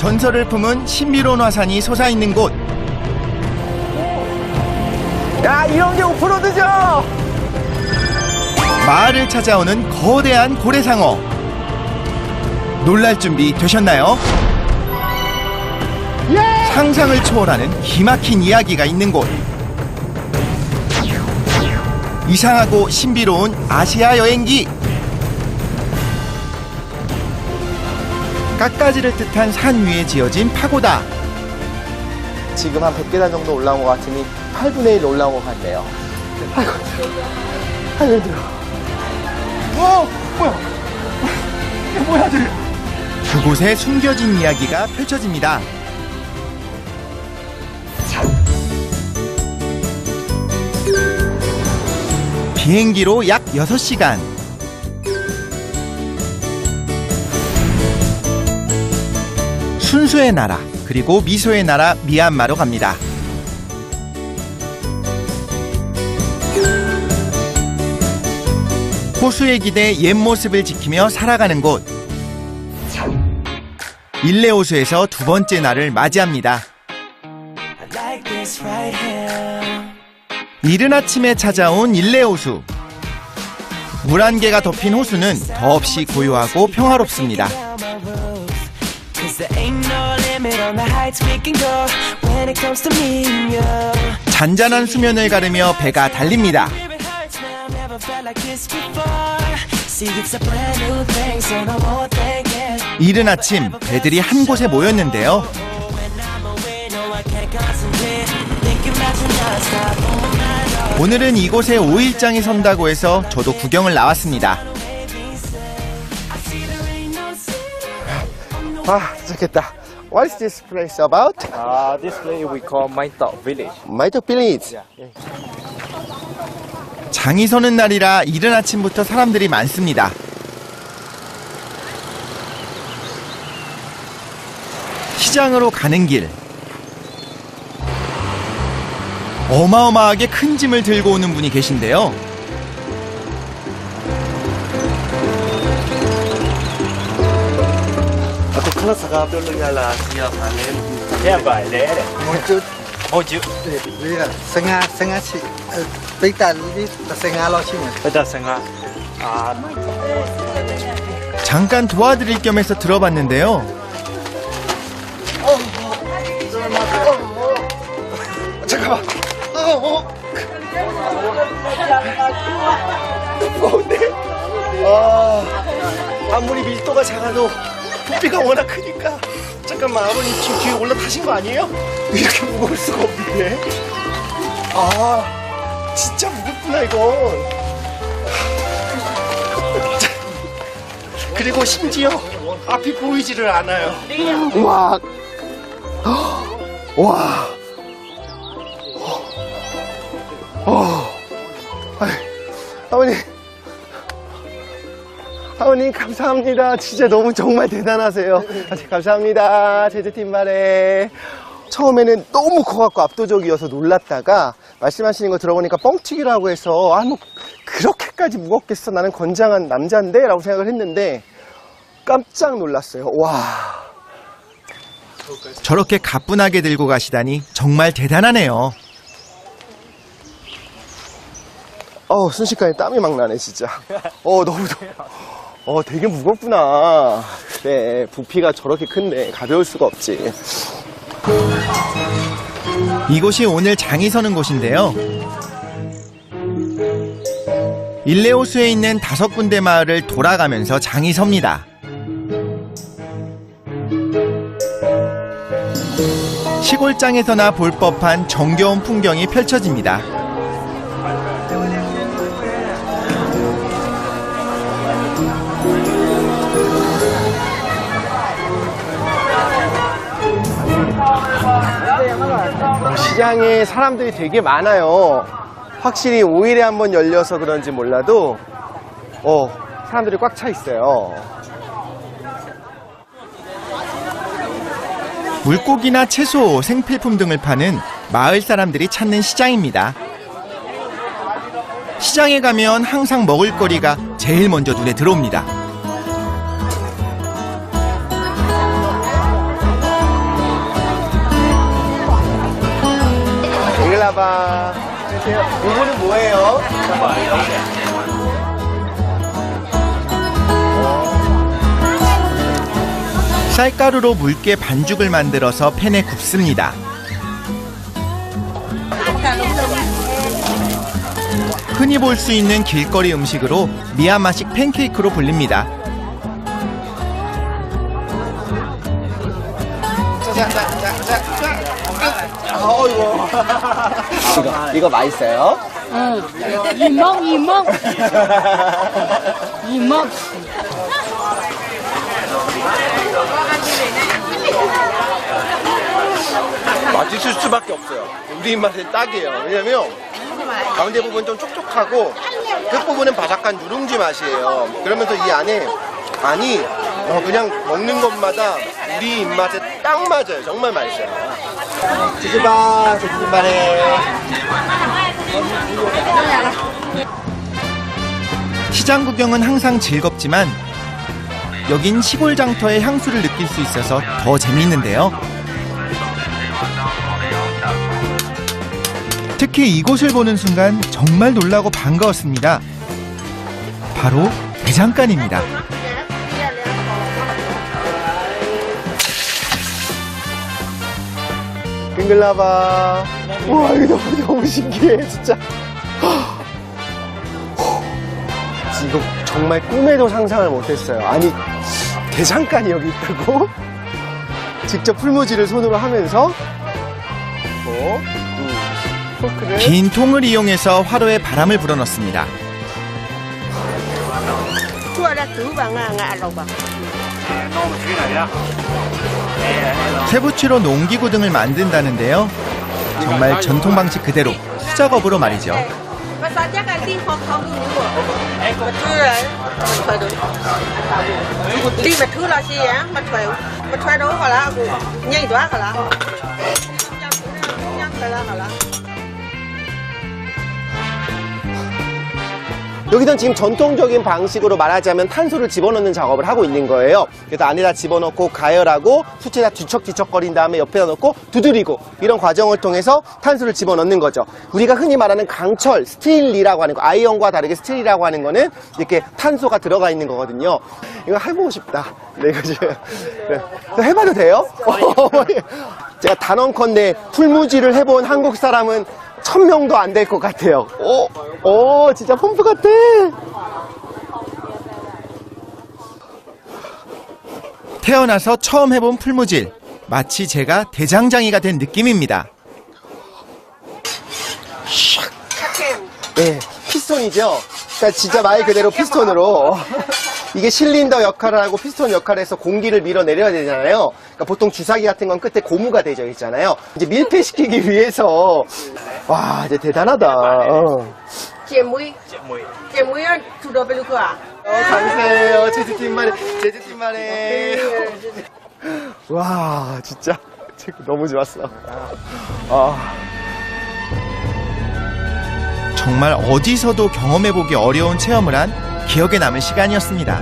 전설을 품은 신비로운 화산이 솟아있는 곳. 야, 이런 게 오프로드죠? 마을을 찾아오는 거대한 고래상어. 놀랄 준비 되셨나요? 상상을 초월하는 기막힌 이야기가 있는 곳. 이상하고 신비로운 아시아 여행기. 깎아지를 뜻한 산 위에 지어진 파고다. 지금 한 100계단 정도 올라온 것 같으니 8분의 1 올라온 것 같네요. 아이고, 아이고, 힘들어. 뭐야? 이게 뭐야, 들? 그곳에 숨겨진 이야기가 펼쳐집니다. 비행기로 약 6시간. 순수의 나라, 그리고 미소의 나라 미얀마로 갑니다. 호수에 기대 옛 모습을 지키며 살아가는 곳. 일레호수에서 두 번째 날을 맞이합니다. 이른 아침에 찾아온 일레호수. 물 한 개가 덮인 호수는 더없이 고요하고 평화롭습니다. 잔잔한 수면을 가르며 배가 달립니다. 이른 아침 배들이 한 곳에 모였는데요. 오늘은 이곳에 5일장이 선다고 해서 저도 구경을 나왔습니다. 아, 도착했다. What is this place about? This place we call Maitok Village. Maitok Village. 장이 서는 날이라 이른 아침부터 사람들이 많습니다. 시장으로 가는 길. 어마어마하게 큰 짐을 들고 오는 분이 계신데요. 잠깐 도와드릴 겸 해서 들어봤는데요. 잠깐만. 무거운데? 아무리 밀도가 작아도 부피가 워낙 크니까. 잠깐만, 아버님 지금 뒤에 올라타신 거 아니에요? 이렇게 무거울 수가 없는데. 진짜 무겁구나, 이건. 그리고 심지어 앞이 보이지를 않아요. 와. 와. 아버님 감사합니다. 진짜 너무 정말 대단하세요. 감사합니다. 제주팀 바래. 처음에는 너무 커갖고 압도적이어서 놀랐다가 말씀하시는 거 들어보니까 뻥튀기라고 해서 뭐 그렇게까지 무겁겠어, 나는 건장한 남자인데 라고 생각을 했는데 깜짝 놀랐어요. 와. 저렇게 가뿐하게 들고 가시다니 정말 대단하네요. 순식간에 땀이 막 나네, 진짜. 너무 되게 무겁구나. 그래, 부피가 저렇게 큰데 가벼울 수가 없지. 이곳이 오늘 장이 서는 곳인데요. 일레호수에 있는 5군데 마을을 돌아가면서 장이 섭니다. 시골장에서나 볼 법한 정겨운 풍경이 펼쳐집니다. 시장에 사람들이 되게 많아요. 확실히 5일에 한 번 열려서 그런지 몰라도 사람들이 꽉 차 있어요. 물고기나 채소, 생필품 등을 파는 마을 사람들이 찾는 시장입니다. 시장에 가면 항상 먹을거리가 제일 먼저 눈에 들어옵니다. 빙글라바. 요거는 뭐예요? 쌀가루로 묽게 반죽을 만들어서 팬에 굽습니다. 흔히 볼 수 있는 길거리 음식으로 미얀마식 팬케이크로 불립니다. 이거 맛있어요? 응. 이먹. 맛있을 수밖에 없어요. 우리 입맛에 딱이에요. 왜냐면 가운데 부분 좀 촉촉하고 끝 부분은 바삭한 누룽지 맛이에요. 그러면서 이 안이 그냥 먹는 것마다 우리 입맛에 딱 맞아요. 정말 맛있어요. 제주반에 시장 구경은 항상 즐겁지만 여긴 시골 장터의 향수를 느낄 수 있어서 더 재미있는데요. 특히 이곳을 보는 순간 정말 놀라고 반가웠습니다. 바로 대장간입니다. 빙글라바. 우와, 이거 너무 신기해, 진짜. 이거 정말 꿈에도 상상을 못했어요. 아니, 대장간이 여기 있다고? 직접 풀무지를 손으로 하면서 포크를 긴 통을 이용해서 화로에 바람을 불어넣습니다. 쇠붙이로 농기구 등을 만든다는데요. 정말 전통 방식 그대로 수작업으로 말이죠. 여기선 지금 전통적인 방식으로 말하자면 탄소를 집어넣는 작업을 하고 있는 거예요. 그래서 안에다 집어넣고 가열하고 수치에다 뒤척뒤척거린 다음에 옆에다 넣고 두드리고 이런 과정을 통해서 탄소를 집어넣는 거죠. 우리가 흔히 말하는 강철, 스틸이라고 하는 거, 아이언과 다르게 스틸이라고 하는 거는 이렇게 탄소가 들어가 있는 거거든요. 이거 해보고 싶다. 네, 이거 지금 해봐도 돼요? 제가 단언컨대 풀무지를 해본 한국 사람은 1000명도 안 될 것 같아요. 오, 진짜 펌프 같아. 태어나서 처음 해본 풀무질. 마치 제가 대장장이가 된 느낌입니다. 네, 피스톤이죠. 그러니까 진짜 말 그대로 피스톤으로. 이게 실린더 역할을 하고 피스톤 역할을 해서 공기를 밀어내려야 되잖아요. 그러니까 보통 주사기 같은 건 끝에 고무가 되어 있잖아요. 이제 밀폐시키기 위해서. 와, 이제 대단하다. 감사해요. 제주팀만에. 와, 진짜 너무 좋았어. 정말 어디서도 경험해보기 어려운 체험을 한 기억에 남을 시간이었습니다.